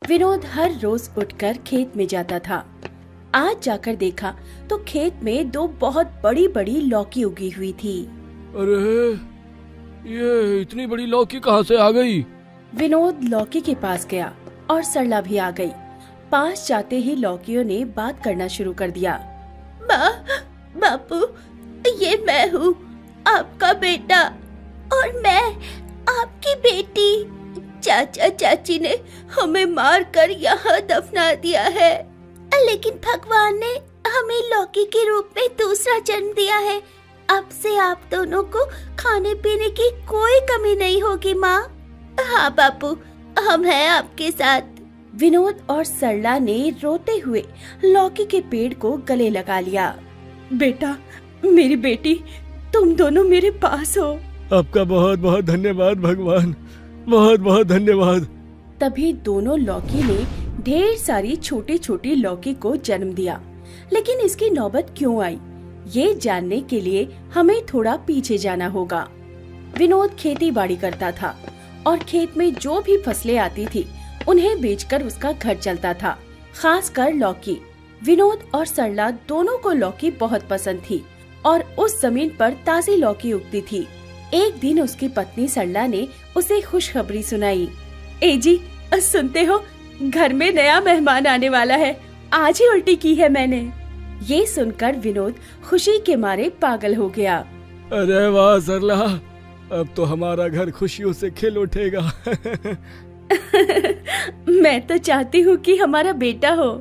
विनोद हर रोज उठकर खेत में जाता था। आज जाकर देखा तो खेत में दो बहुत बड़ी बड़ी लौकी उगी हुई थी। अरे ये इतनी बड़ी लौकी कहाँ से आ गई? विनोद लौकी के पास गया और सरला भी आ गई। पास जाते ही लौकियों ने बात करना शुरू कर दिया। बापू, ये मैं हूँ, आपका बेटा, और मैं आपकी बेटी। चाचा चाची ने हमें मारकर यहाँ दफना दिया है, लेकिन भगवान ने हमें लौकी के रूप में दूसरा जन्म दिया है। अब से आप दोनों को खाने पीने की कोई कमी नहीं होगी माँ। हाँ बापू, हम हैं आपके साथ। विनोद और सरला ने रोते हुए लौकी के पेड़ को गले लगा लिया। बेटा, मेरी बेटी, तुम दोनों मेरे पास हो। आपका बहुत बहुत धन्यवाद भगवान, बहुत बहुत धन्यवाद। तभी दोनों लौकी ने ढेर सारी छोटी छोटी लौकी को जन्म दिया। लेकिन इसकी नौबत क्यों आई, ये जानने के लिए हमें थोड़ा पीछे जाना होगा। विनोद खेती बाड़ी करता था और खेत में जो भी फसलें आती थी उन्हें बेचकर उसका घर चलता था, खासकर लौकी। विनोद और सरला दोनों को लौकी बहुत पसंद थी और उस जमीन पर ताजी लौकी उगती थी। एक दिन उसकी पत्नी सरला ने उसे खुशखबरी सुनाई। ए जी, सुनते हो, घर में नया मेहमान आने वाला है। आज ही उल्टी की है मैंने। ये सुनकर विनोद खुशी के मारे पागल हो गया। अरे वाह सरला, अब तो हमारा घर खुशियों से खिल उठेगा। मैं तो चाहती हूँ कि हमारा बेटा हो।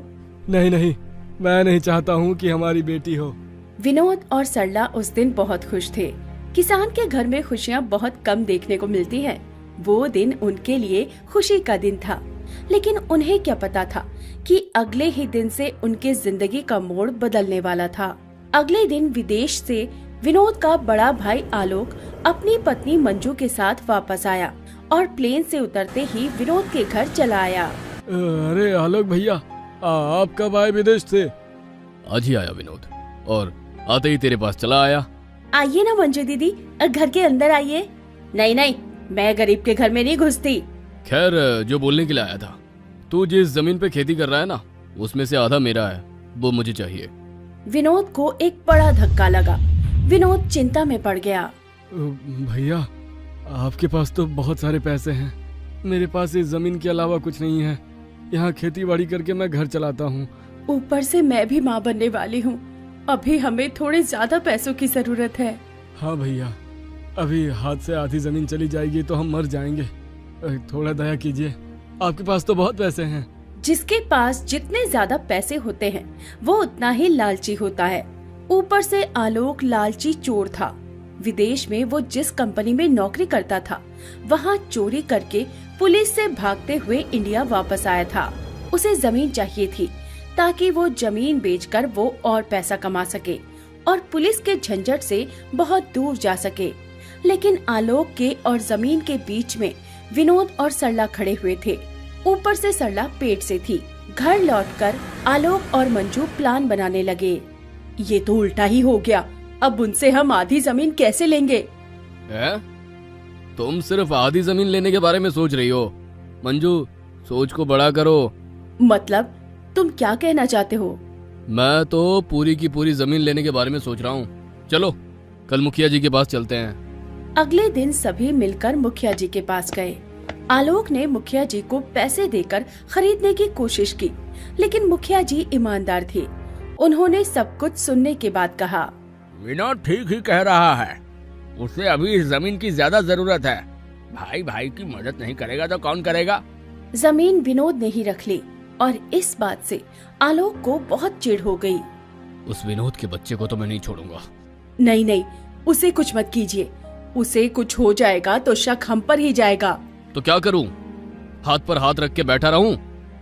नहीं नहीं, मैं नहीं चाहता हूँ कि हमारी बेटी हो। विनोद और सरला उस दिन बहुत खुश थे। किसान के घर में खुशियाँ बहुत कम देखने को मिलती हैं। वो दिन उनके लिए खुशी का दिन था, लेकिन उन्हें क्या पता था कि अगले ही दिन से उनके जिंदगी का मोड़ बदलने वाला था। अगले दिन विदेश से विनोद का बड़ा भाई आलोक अपनी पत्नी मंजू के साथ वापस आया और प्लेन से उतरते ही विनोद के घर चला आया। अरे आलोक भैया, आप कब आए विदेश से? आज ही आया विनोद, और आते ही तेरे पास चला आया। आइए ना मंजू दीदी, घर के अंदर आइए। नहीं नहीं, मैं गरीब के घर में नहीं घुसती। खैर, जो बोलने के लिए आया था, तू जिस जमीन पे खेती कर रहा है ना, उसमें से आधा मेरा है, वो मुझे चाहिए। विनोद को एक बड़ा धक्का लगा। विनोद चिंता में पड़ गया। भैया, आपके पास तो बहुत सारे पैसे हैं, मेरे पास इस जमीन के अलावा कुछ नहीं है। यहाँ खेती बाड़ी करके मैं घर चलाता हूँ। ऊपर से मैं भी माँ बनने वाली हूँ। अभी हमें थोड़े ज्यादा पैसों की जरूरत है। हाँ भैया, अभी हाथ से आधी जमीन चली जाएगी तो हम मर जाएंगे। थोड़ा दया कीजिए, आपके पास तो बहुत पैसे हैं। जिसके पास जितने ज्यादा पैसे होते हैं वो उतना ही लालची होता है। ऊपर से आलोक लालची चोर था। विदेश में वो जिस कंपनी में नौकरी करता था, वहाँ चोरी करके पुलिस से भागते हुए इंडिया वापस आया था। उसे जमीन चाहिए थी ताकि वो जमीन बेचकर वो और पैसा कमा सके और पुलिस के झंझट से बहुत दूर जा सके। लेकिन आलोक के और जमीन के बीच में विनोद और सरला खड़े हुए थे। ऊपर से सरला पेट से थी। घर लौटकर आलोक और मंजू प्लान बनाने लगे। ये तो उल्टा ही हो गया, अब उनसे हम आधी जमीन कैसे लेंगे? तुम सिर्फ आधी जमीन लेने के बारे में सोच रही हो। मंजू, सोच को बड़ा करो। मतलब तुम क्या कहना चाहते हो? मैं तो पूरी की पूरी जमीन लेने के बारे में सोच रहा हूँ। चलो कल मुखिया जी के पास चलते हैं। अगले दिन सभी मिलकर मुखिया जी के पास गए। आलोक ने मुखिया जी को पैसे देकर खरीदने की कोशिश की, लेकिन मुखिया जी ईमानदार थे। उन्होंने सब कुछ सुनने के बाद कहा, विनोद ठीक ही कह रहा है, उसे अभी इस जमीन की ज्यादा जरूरत है। भाई भाई की मदद नहीं करेगा तो कौन करेगा? जमीन विनोद ने ही रख ली और इस बात से आलोक को बहुत चिढ़ हो गई। उस विनोद के बच्चे को तो मैं नहीं छोड़ूंगा। नहीं नहीं, उसे कुछ मत कीजिए। उसे कुछ हो जाएगा तो शक हम पर ही जाएगा। तो क्या करूं? हाथ पर हाथ रख के बैठा रहूं?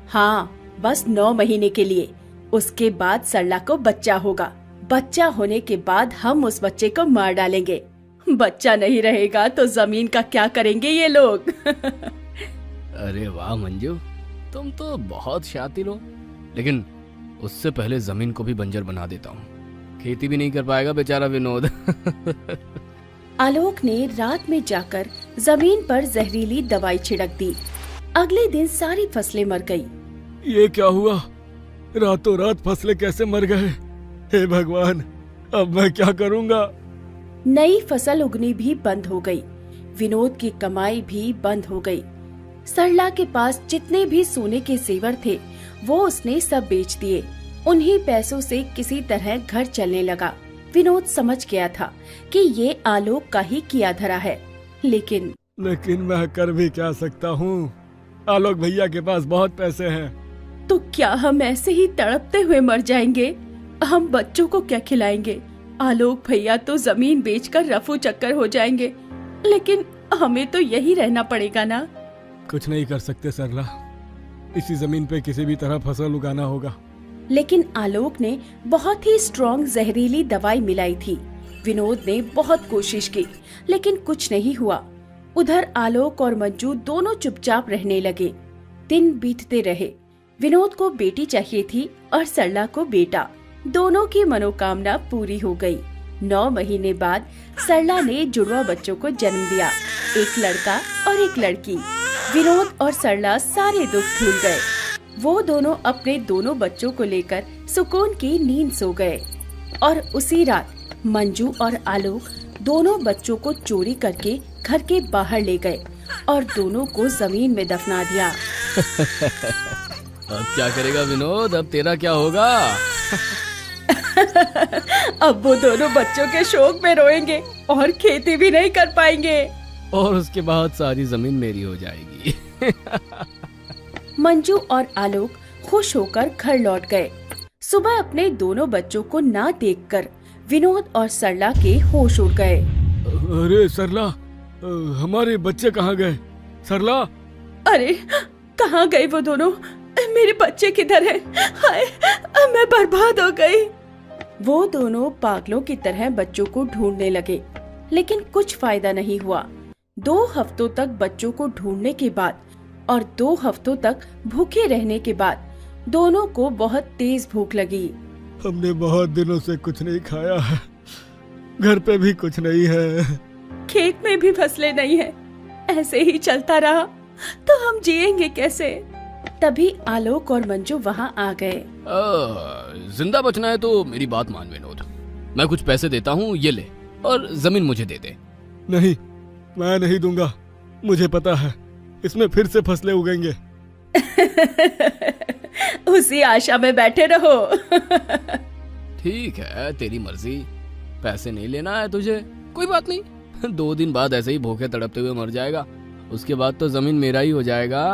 हाँ, बस 9 महीने के लिए। उसके बाद सरला को बच्चा होगा। बच्चा होने के बाद हम उस बच्चे को मार डालेंगे। बच्चा नहीं रहेगा तो जमीन का क्या करेंगे ये लोग? अरे वाह मंजू, तुम तो बहुत शातिर हो। लेकिन उससे पहले जमीन को भी बंजर बना देता हूँ। खेती भी नहीं कर पाएगा बेचारा विनोद। आलोक ने रात में जाकर जमीन पर जहरीली दवाई छिड़क दी। अगले दिन सारी फसलें मर गई। ये क्या हुआ? रातों रात फसलें कैसे मर गए? हे भगवान, अब मैं क्या करूंगा? नई फसल उगनी भी बंद हो गई। विनोद की कमाई भी बंद हो गई। सरला के पास जितने भी सोने के जेवर थे वो उसने सब बेच दिए। उन्हीं पैसों से किसी तरह घर चलने लगा। विनोद समझ गया था कि ये आलोक का ही किया धरा है, लेकिन मैं कर भी क्या सकता हूँ? आलोक भैया के पास बहुत पैसे हैं। तो क्या हम ऐसे ही तड़पते हुए मर जाएंगे? हम बच्चों को क्या खिलाएंगे? आलोक भैया तो जमीन बेचकर रफू चक्कर हो जाएंगे, लेकिन हमें तो यही रहना पड़ेगा ना। कुछ नहीं कर सकते सरला, इसी जमीन पे किसी भी तरह फसल उगाना होगा। लेकिन आलोक ने बहुत ही स्ट्रॉन्ग जहरीली दवाई मिलाई थी। विनोद ने बहुत कोशिश की, लेकिन कुछ नहीं हुआ। उधर आलोक और मंजू दोनों चुपचाप रहने लगे। दिन बीतते रहे। विनोद को बेटी चाहिए थी और सरला को बेटा। दोनों की मनोकामना पूरी हो गई। 9 महीने बाद सरला ने जुड़वा बच्चों को जन्म दिया, एक लड़का और एक लड़की। विनोद और सरला सारे दुख भूल गए। वो दोनों अपने दोनों बच्चों को लेकर सुकून की नींद सो गए। और उसी रात मंजू और आलोक दोनों बच्चों को चोरी करके घर के बाहर ले गए और दोनों को जमीन में दफना दिया। अब क्या करेगा विनोद? अब तेरा क्या होगा? अब वो दोनों बच्चों के शोक में रोएंगे और खेती भी नहीं कर पाएंगे। और उसके बाद सारी जमीन मेरी हो जाएगी। मंजू और आलोक खुश होकर घर लौट गए। सुबह अपने दोनों बच्चों को ना देखकर विनोद और सरला के होश उड़ गए। अरे सरला, हमारे बच्चे कहाँ गए? सरला, अरे कहाँ गए वो दोनों? मेरे बच्चे किधर हैं? हाय, मैं बर्बाद हो गई। वो दोनों पागलों की तरह बच्चों को ढूंढने लगे, लेकिन कुछ फायदा नहीं हुआ। 2 हफ्तों तक बच्चों को ढूंढने के बाद और 2 हफ्तों तक भूखे रहने के बाद दोनों को बहुत तेज भूख लगी। हमने बहुत दिनों से कुछ नहीं खाया है, घर पे भी कुछ नहीं है, खेत में भी फसलें नहीं है। ऐसे ही चलता रहा तो हम जिएंगे कैसे? तभी आलोक और मंजू वहाँ आ गए। जिंदा बचना है तो मेरी बात मान विनोद, मैं कुछ पैसे देता हूँ, ये ले और जमीन मुझे दे दे। नहीं, मैं नहीं दूंगा। मुझे पता है इसमें फिर से फसलें उगेंगे। उसी आशा में बैठे रहो। ठीक है, तेरी मर्जी। पैसे नहीं लेना है तुझे, कोई बात नहीं। 2 दिन बाद ऐसे ही भूखे तड़पते हुए मर जाएगा, उसके बाद तो जमीन मेरा ही हो जाएगा।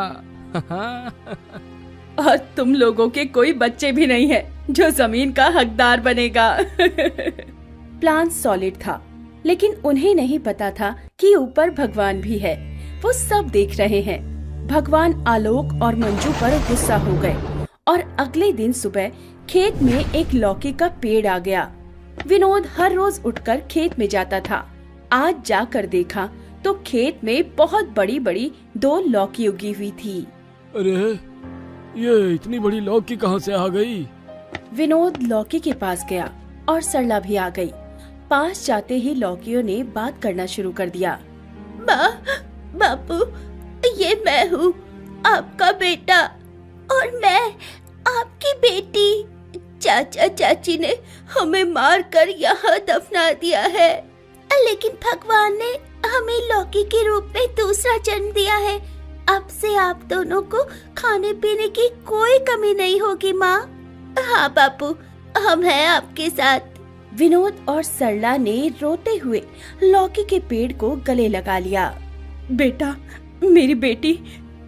और तुम लोगों के कोई बच्चे भी नहीं है जो जमीन का हकदार बनेगा। प्लान सॉलिड था, लेकिन उन्हें नहीं पता था कि ऊपर भगवान भी है। वो सब देख रहे हैं। भगवान आलोक और मंजू पर गुस्सा हो गए और अगले दिन सुबह खेत में एक लौकी का पेड़ आ गया। विनोद हर रोज उठकर खेत में जाता था। आज जाकर देखा तो खेत में बहुत बड़ी बड़ी 2 लौकी उगी हुई थी। अरे, ये इतनी बड़ी लौकी कहाँ से आ गई? विनोद लौकी के पास गया और सरला भी आ गई। पास जाते ही लौकियों ने बात करना शुरू कर दिया। माँ, बापू, ये मैं हूँ, आपका बेटा, और मैं आपकी बेटी। चाचा चाची ने हमें मारकर यहाँ दफना दिया है, लेकिन भगवान ने हमें लौकी के रूप में दूसरा जन्म दिया है। अब से आप दोनों को खाने पीने की कोई कमी नहीं होगी माँ। हाँ बापू, हम हैं आपके साथ। विनोद और सरला ने रोते हुए लौकी के पेड़ को गले लगा लिया। बेटा, मेरी बेटी,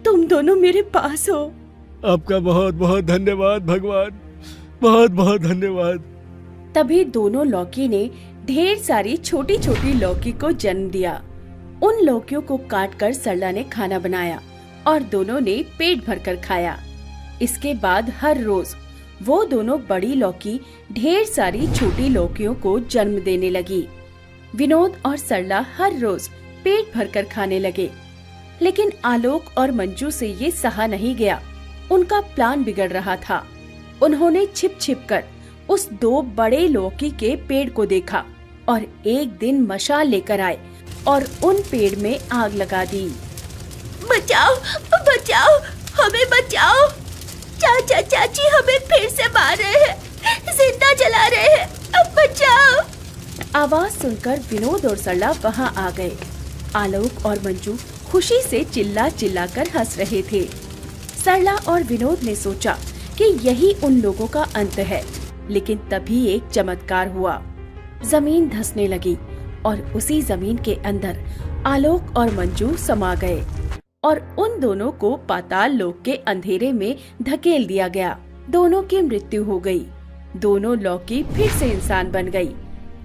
तुम दोनों मेरे पास हो। आपका बहुत बहुत धन्यवाद भगवान, बहुत बहुत धन्यवाद। तभी दोनों लौकी ने ढेर सारी छोटी छोटी लौकी को जन्म दिया। उन लौकियों को काटकर सरला ने खाना बनाया और दोनों ने पेट भरकर खाया। इसके बाद हर रोज वो दोनों बड़ी लौकी ढेर सारी छोटी लौकियों को जन्म देने लगी। विनोद और सरला हर रोज पेट भरकर खाने लगे, लेकिन आलोक और मंजू से ये सहा नहीं गया। उनका प्लान बिगड़ रहा था। उन्होंने छिप छिप कर उस 2 बड़े लौकी के पेड़ को देखा और एक दिन मशाल लेकर आए और उन पेड़ में आग लगा दी। बचाओ, बचाओ, हमें बचाओ। चाचा चाची हमें फिर से मार रहे हैं, जिंदा जला रहे हैं, अब बचाओ। आवाज सुनकर विनोद और सरला वहां आ गए। आलोक और मंजू खुशी से चिल्ला चिल्ला कर हंस रहे थे। सरला और विनोद ने सोचा कि यही उन लोगों का अंत है, लेकिन तभी एक चमत्कार हुआ। जमीन धंसने लगी और उसी जमीन के अंदर आलोक और मंजू समा गए और उन दोनों को पाताल लोक के अंधेरे में धकेल दिया गया। दोनों की मृत्यु हो गई। दोनों लौकी फिर से इंसान बन गई।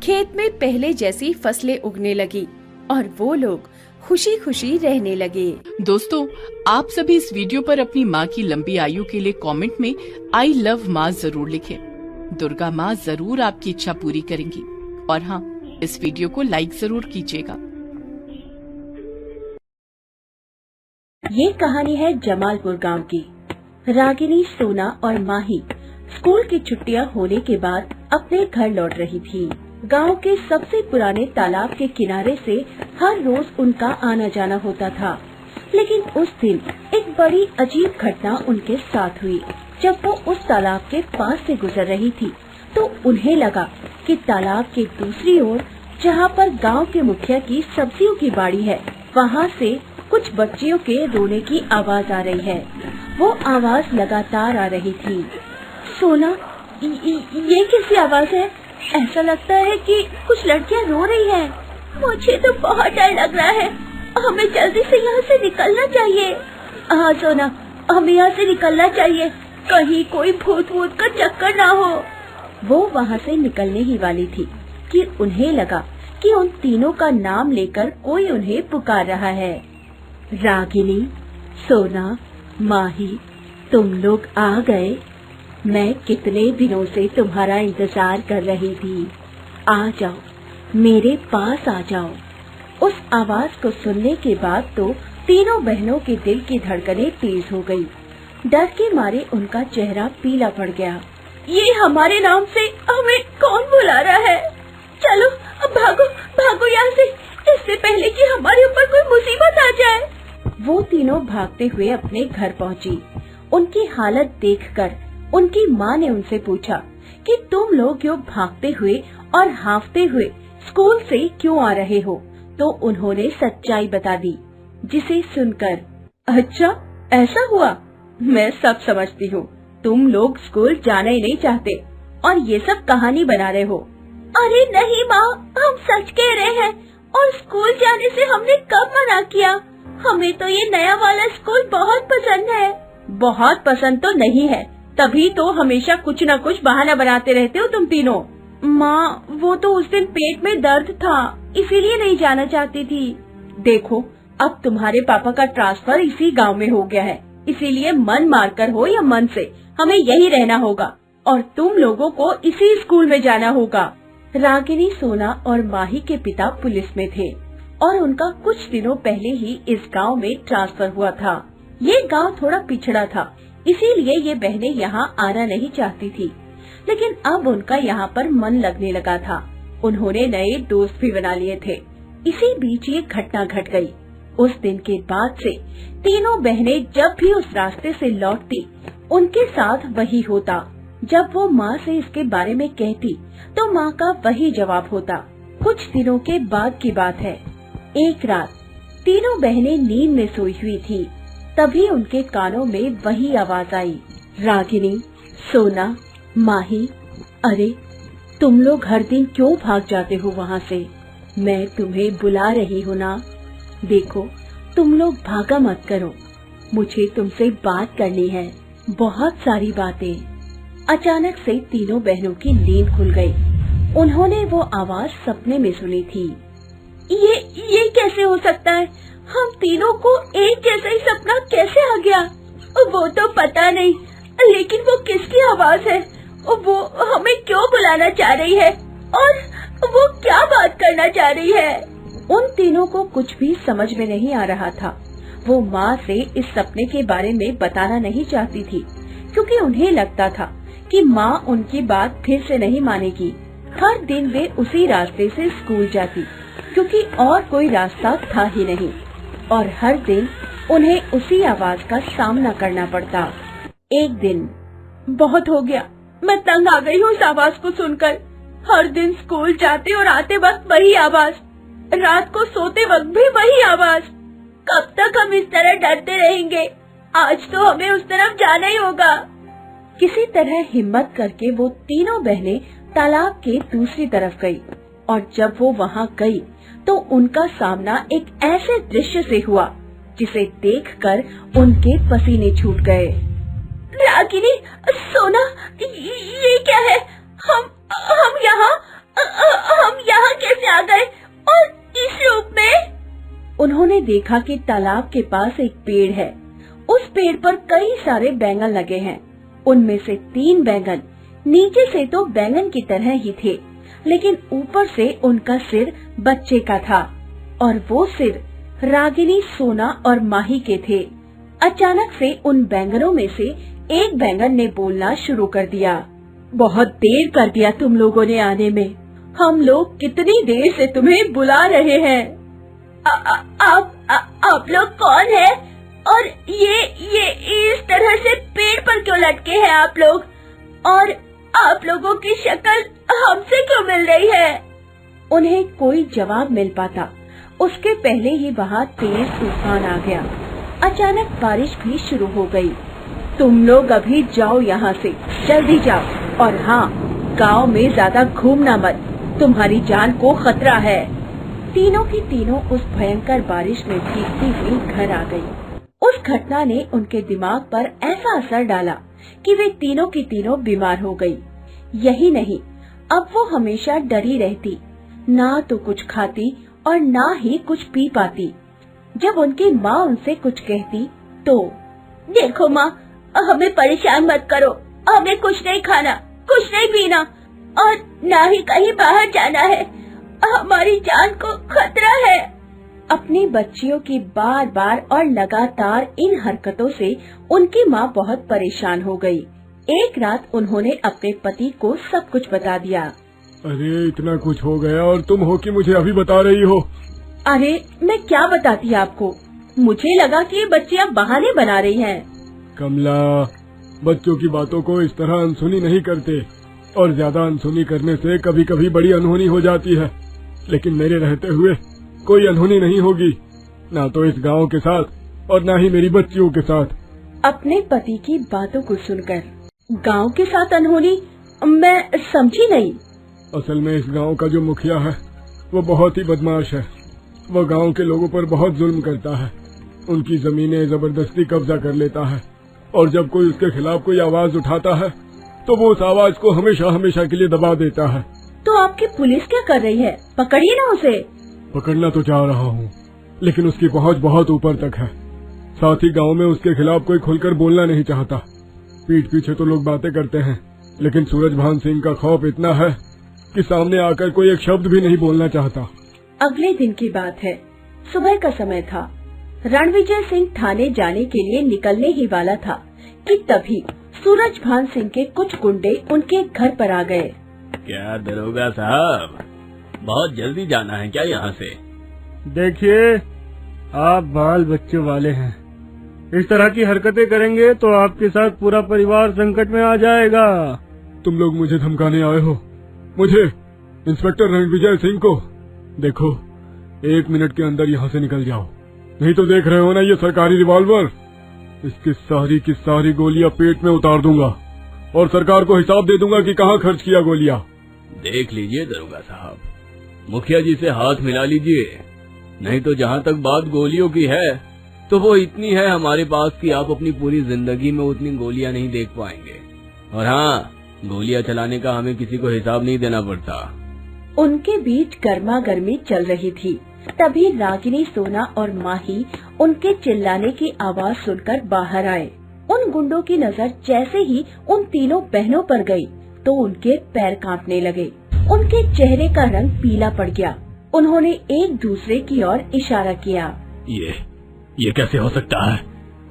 खेत में पहले जैसी फसलें उगने लगी और वो लोग खुशी खुशी रहने लगे। दोस्तों, आप सभी इस वीडियो पर अपनी माँ की लंबी आयु के लिए कमेंट में आई लव माँ जरूर लिखें। दुर्गा माँ जरूर आपकी इच्छा पूरी करेंगी। और हाँ, इस वीडियो को लाइक जरूर कीजिएगा। ये कहानी है जमालपुर गांव की। रागिनी, सोना और माही स्कूल की छुट्टियां होने के बाद अपने घर लौट रही थी। गांव के सबसे पुराने तालाब के किनारे से हर रोज उनका आना जाना होता था, लेकिन उस दिन एक बड़ी अजीब घटना उनके साथ हुई। जब वो उस तालाब के पास से गुजर रही थी तो उन्हें लगा कि तालाब के दूसरी ओर, जहाँ पर गांव के मुखिया की सब्जियों की बाड़ी है, वहाँ से कुछ बच्चियों के रोने की आवाज आ रही है। वो आवाज लगातार आ रही थी। सोना, ये किसकी आवाज है? ऐसा लगता है कि कुछ लड़कियां रो रही हैं। मुझे तो बहुत डर लग रहा है, हमें जल्दी से यहाँ से निकलना चाहिए। हाँ सोना, हमें यहाँ से निकलना चाहिए, कहीं कोई भूत वूत का चक्कर ना हो। वो वहाँ से निकलने ही वाली थी कि उन्हें लगा कि उन तीनों का नाम लेकर कोई उन्हें पुकार रहा है। रागिनी, सोना, माही, तुम लोग आ गए। मैं कितने दिनों से तुम्हारा इंतजार कर रही थी। आ जाओ, मेरे पास आ जाओ। उस आवाज को सुनने के बाद तो तीनों बहनों के दिल की धड़कनें तेज हो गई। डर के मारे उनका चेहरा पीला पड़ गया। ये हमारे नाम से हमें कौन बुला रहा है? चलो अब भागो, भागो यहाँ से, इससे पहले कि हमारे ऊपर कोई मुसीबत आ जाए। वो तीनों भागते हुए अपने घर पहुँची। उनकी हालत देखकर उनकी माँ ने उनसे पूछा कि तुम लोग क्यों भागते हुए और हांफते हुए स्कूल से क्यों आ रहे हो? तो उन्होंने सच्चाई बता दी, जिसे सुनकर अच्छा ऐसा हुआ, मैं सब समझती हूँ। तुम लोग स्कूल जाना ही नहीं चाहते और ये सब कहानी बना रहे हो। अरे नहीं माँ, हम सच कह रहे हैं और स्कूल जाने से हमने कब मना किया? हमें तो ये नया वाला स्कूल बहुत पसंद है। बहुत पसंद तो नहीं है, तभी तो हमेशा कुछ न कुछ बहाना बनाते रहते हो तुम तीनों। माँ, वो तो उस दिन पेट में दर्द था, इसीलिए नहीं जाना चाहती थी। देखो, अब तुम्हारे पापा का ट्रांसफर इसी गांव में हो गया है, इसीलिए मन मारकर हो या मन से हमें यही रहना होगा और तुम लोगों को इसी स्कूल में जाना होगा। रागिनी, सोना और माही के पिता पुलिस में थे और उनका कुछ दिनों पहले ही इस गांव में ट्रांसफर हुआ था। ये गांव थोड़ा पिछड़ा था, इसीलिए ये बहनें यहाँ आना नहीं चाहती थी, लेकिन अब उनका यहाँ पर मन लगने लगा था। उन्होंने नए दोस्त भी बना लिए थे। इसी बीच ये घटना घट गई। उस दिन के बाद से तीनों बहनें जब भी उस रास्ते से लौटती, उनके साथ वही होता। जब वो माँ से इसके बारे में कहती तो माँ का वही जवाब होता। कुछ दिनों के बाद की बात है। एक रात तीनों बहनें नींद में सोई हुई थी, तभी उनके कानों में वही आवाज आई, रागिनी, सोना, माही, अरे तुम लोग हर दिन क्यों भाग जाते हो वहाँ से? मैं तुम्हें बुला रही हूँ ना। देखो, तुम लोग भागा मत करो, मुझे तुमसे बात करनी है, बहुत सारी बातें। अचानक से तीनों बहनों की नींद खुल गई। उन्होंने वो आवाज सपने में सुनी थी। ये कैसे हो सकता है? हम तीनों को एक जैसा ही सपना कैसे आ गया? वो तो पता नहीं, लेकिन वो किसकी आवाज है? वो हमें क्यों बुलाना चाह रही है और वो क्या बात करना चाह रही है? उन तीनों को कुछ भी समझ में नहीं आ रहा था। वो माँ से इस सपने के बारे में बताना नहीं चाहती थी, क्योंकि उन्हें लगता था कि माँ उनकी बात फिर से नहीं मानेगी। हर दिन वे उसी रास्ते से स्कूल जाती, क्योंकि और कोई रास्ता था ही नहीं, और हर दिन उन्हें उसी आवाज का सामना करना पड़ता। एक दिन, बहुत हो गया, मैं तंग आ गई हूँ इस आवाज को सुनकर। हर दिन स्कूल जाते और आते वक्त वही आवाज, रात को सोते वक्त भी वही आवाज। कब तक हम इस तरह डरते रहेंगे? आज तो हमें उस तरफ जाना ही होगा। किसी तरह हिम्मत करके वो तीनों बहनें तालाब के दूसरी तरफ गई और जब वो वहाँ गई तो उनका सामना एक ऐसे दृश्य से हुआ जिसे देखकर उनके पसीने छूट गए। रागिनी, सोना, ये क्या है? हम यहाँ कैसे आ गए और इस रूप में? उन्होंने देखा कि तालाब के पास एक पेड़ है। उस पेड़ पर कई सारे बैंगन लगे हैं। उनमें से 3 बैंगन नीचे से तो बैंगन की तरह ही थे, लेकिन ऊपर से उनका सिर बच्चे का था और वो सिर रागिनी, सोना और माही के थे। अचानक से उन बैंगनों में से एक बैंगन ने बोलना शुरू कर दिया। बहुत देर कर दिया तुम लोगों ने आने में। हम लोग कितनी देर से तुम्हें बुला रहे हैं। आप लोग कौन है और ये इस तरह से पेड़ पर क्यों लटके हैं आप लोग? और आप लोगों की शक्ल हमसे क्यों मिल रही है? उन्हें कोई जवाब मिल पाता उसके पहले ही वहाँ तेज तूफान आ गया। अचानक बारिश भी शुरू हो गई। तुम लोग अभी जाओ यहाँ से, जल्दी जाओ। और हाँ, गांव में ज्यादा घूमना मत, तुम्हारी जान को खतरा है। तीनों की तीनों उस भयंकर बारिश में भीगती हुई घर आ गई। उस घटना ने उनके दिमाग पर ऐसा असर डाला कि वे तीनों की तीनों बीमार हो गई। यही नहीं, अब वो हमेशा डरी रहती, ना तो कुछ खाती और ना ही कुछ पी पाती। जब उनकी माँ उनसे कुछ कहती तो, देखो माँ, हमें परेशान मत करो, हमें कुछ नहीं खाना, कुछ नहीं पीना और ना ही कहीं बाहर जाना है, हमारी जान को खतरा है। अपनी बच्चियों की बार बार और लगातार इन हरकतों से उनकी माँ बहुत परेशान हो गई। एक रात उन्होंने अपने पति को सब कुछ बता दिया। अरे इतना कुछ हो गया और तुम हो कि मुझे अभी बता रही हो? अरे मैं क्या बताती आपको, मुझे लगा कि ये बच्चे अब बहाने बना रही हैं। कमला, बच्चों की बातों को इस तरह अनसुनी नहीं करते और ज्यादा अनसुनी करने से कभी कभी बड़ी अनहोनी हो जाती है। लेकिन मेरे रहते हुए कोई अनहोनी नहीं होगी, ना तो इस गांव के साथ और ना ही मेरी बच्चियों के साथ। अपने पति की बातों को सुनकर गांव के साथ अनहोनी? मैं समझी नहीं। असल में इस गांव का जो मुखिया है वो बहुत ही बदमाश है। वो गांव के लोगों पर बहुत जुल्म करता है, उनकी जमीनें जबरदस्ती कब्जा कर लेता है और जब कोई उसके खिलाफ कोई आवाज उठाता है तो वो उस आवाज को हमेशा हमेशा के लिए दबा देता है। तो आपकी पुलिस क्या कर रही है? पकड़िए ना उसे। पकड़ना तो चाह रहा हूँ, लेकिन उसकी पहुँच बहुत ऊपर तक है। साथ ही गांव में उसके खिलाफ कोई खुलकर बोलना नहीं चाहता। पीठ पीछे तो लोग बातें करते हैं, लेकिन सूरजभान सिंह का खौफ इतना है कि सामने आकर कोई एक शब्द भी नहीं बोलना चाहता। अगले दिन की बात है। सुबह का समय था। रणविजय सिंह थाने जाने के लिए निकलने ही वाला था कि तभी सूरजभान सिंह के कुछ गुंडे उनके घर पर आ गए। क्या दरोगा साहब, बहुत जल्दी जाना है क्या यहाँ से? देखिए, आप बाल बच्चों वाले हैं, इस तरह की हरकतें करेंगे तो आपके साथ पूरा परिवार संकट में आ जाएगा। तुम लोग मुझे धमकाने आए हो? मुझे, इंस्पेक्टर रणविजय सिंह को? देखो, 1 मिनट के अंदर यहाँ से निकल जाओ, नहीं तो देख रहे हो ना ये सरकारी रिवॉल्वर, इसकी सारी की सारी गोलियां पेट में उतार दूंगा और सरकार को हिसाब दे दूंगा कि कहाँ खर्च किया गोलियां। देख लीजिए दरोगा साहब, मुखिया जी से हाथ मिला लीजिए, नहीं तो जहाँ तक बात गोलियों की है तो वो इतनी है हमारे पास कि आप अपनी पूरी जिंदगी में उतनी गोलियां नहीं देख पाएंगे। और हाँ, गोलियां चलाने का हमें किसी को हिसाब नहीं देना पड़ता। उनके बीच गर्मा गर्मी चल रही थी। तभी रागिनी, सोना और माही उनके चिल्लाने की आवाज सुनकर बाहर आए। उन गुंडों की नजर जैसे ही उन तीनों बहनों पर गई तो उनके पैर कांपने लगे। उनके चेहरे का रंग पीला पड़ गया। उन्होंने एक दूसरे की ओर इशारा किया। ये कैसे हो सकता है?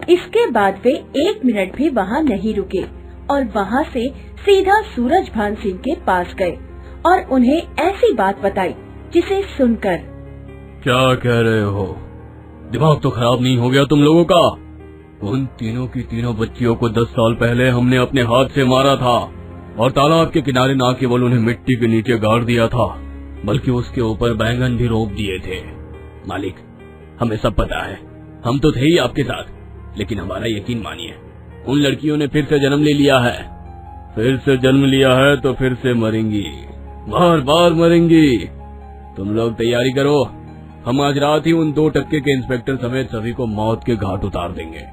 इसके बाद वे 1 मिनट भी वहाँ नहीं रुके और वहाँ से सीधा सूरजभान सिंह के पास गए और उन्हें ऐसी बात बताई जिसे सुनकर, क्या कह रहे हो? दिमाग तो खराब नहीं हो गया तुम लोगों का? उन तीनों की तीनों बच्चियों को 10 साल पहले हमने अपने हाथ से मारा था और तालाब के किनारे ना केवल उन्हें मिट्टी के नीचे गाड़ दिया था बल्कि उसके ऊपर बैंगन भी रोप दिए थे। मालिक, हमें सब पता है, हम तो थे ही आपके साथ, लेकिन हमारा यकीन मानिए, उन लड़कियों ने फिर से जन्म ले लिया है। फिर से जन्म लिया है तो फिर से मरेंगी, बार बार मरेंगी। तुम लोग तैयारी करो, हम आज रात ही उन 2 टक्के के इंस्पेक्टर समेत सभी को मौत के घाट उतार देंगे।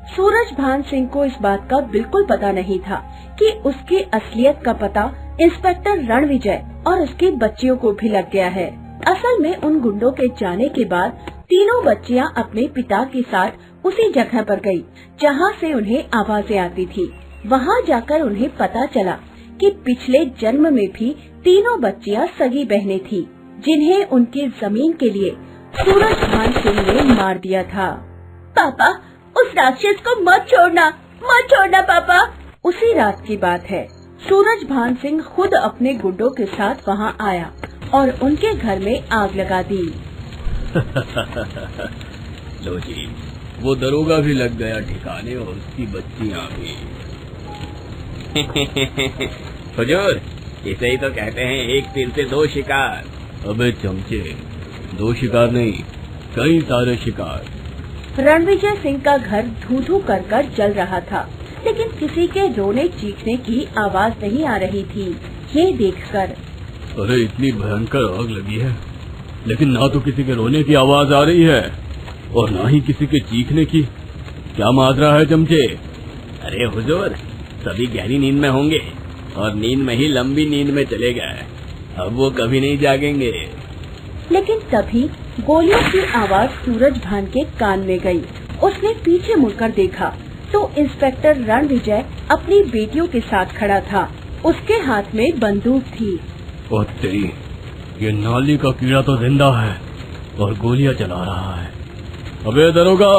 सूरजभान सिंह को इस बात का बिल्कुल पता नहीं था कि उसकी असलियत का पता इंस्पेक्टर रणविजय और उसकी बच्चियों को भी लग गया है। असल में उन गुंडों के जाने के बाद तीनों बच्चियां अपने पिता के साथ उसी जगह पर गई जहां से उन्हें आवाजें आती थी। वहां जाकर उन्हें पता चला कि पिछले जन्म में भी तीनों बच्चियां सगी बहनें थी, जिन्हें उनकी जमीन के लिए सूरजभान सिंह ने मार दिया था। पापा, उस राक्षस को मत छोड़ना पापा। उसी रात की बात है, सूरजभान सिंह खुद अपने गुंडों के साथ वहां आया और उनके घर में आग लगा दी। लो जी, वो दरोगा भी लग गया ठिकाने और उसकी बच्चियां भी। हुजूर, इसे ही तो कहते हैं एक तीर से 2 शिकार। अबे चमचे, 2 शिकार नहीं, कई सारे शिकार। रणविजय सिंह का घर धू-धू कर जल रहा था, लेकिन किसी के रोने चीखने की आवाज नहीं आ रही थी। ये देखकर, अरे इतनी भयंकर आग लगी है, लेकिन ना तो किसी के रोने की आवाज आ रही है और ना ही किसी के चीखने की। क्या माजरा है चमचे? अरे हुजूर, सभी गहरी नींद में होंगे और नींद में ही लंबी नींद में चले गए, अब वो कभी नहीं जागेंगे। लेकिन तभी गोलियों की आवाज सूरजभान के कान में गई। उसने पीछे मुड़कर देखा तो इंस्पेक्टर रणविजय अपनी बेटियों के साथ खड़ा था। उसके हाथ में बंदूक थी। ओ तेरी, ये नाली का कीड़ा तो जिंदा है और गोलियां चला रहा है। अबे दरोगा,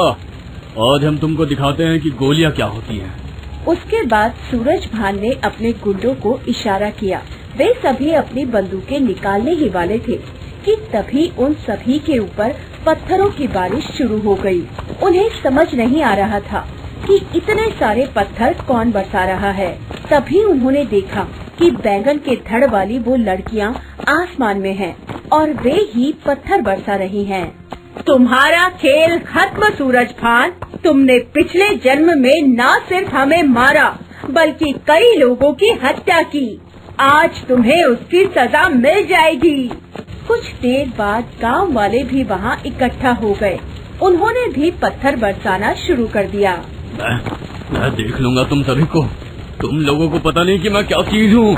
आज हम तुमको दिखाते हैं कि गोलियां क्या होती हैं। उसके बाद सूरजभान ने अपने गुंडों को इशारा किया। वे सभी अपनी बंदूकें निकालने ही वाले थे कि तभी उन सभी के ऊपर पत्थरों की बारिश शुरू हो गई। उन्हें समझ नहीं आ रहा था कि इतने सारे पत्थर कौन बरसा रहा है। तभी उन्होंने देखा कि बैंगन के धड़ वाली वो लड़कियां आसमान में हैं और वे ही पत्थर बरसा रही हैं। तुम्हारा खेल खत्म सूरजभान, तुमने पिछले जन्म में न सिर्फ हमें मारा बल्कि कई लोगों की हत्या की। आज तुम्हें उसकी सजा मिल जाएगी। कुछ देर बाद गांव वाले भी वहां इकट्ठा हो गए। उन्होंने भी पत्थर बरसाना शुरू कर दिया। मैं देख लूंगा तुम सभी को। तुम लोगों को पता नहीं कि मैं क्या चीज हूँ।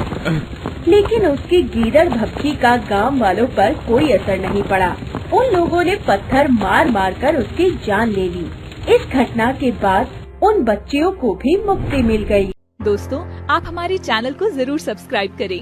लेकिन उसकी गीदड़ भक्ति का गांव वालों पर कोई असर नहीं पड़ा। उन लोगों ने पत्थर मार मार कर उसकी जान ले ली। इस घटना के बाद उन बच्चियों को भी मुक्ति मिल गई। दोस्तों, आप हमारे चैनल को जरूर सब्सक्राइब करें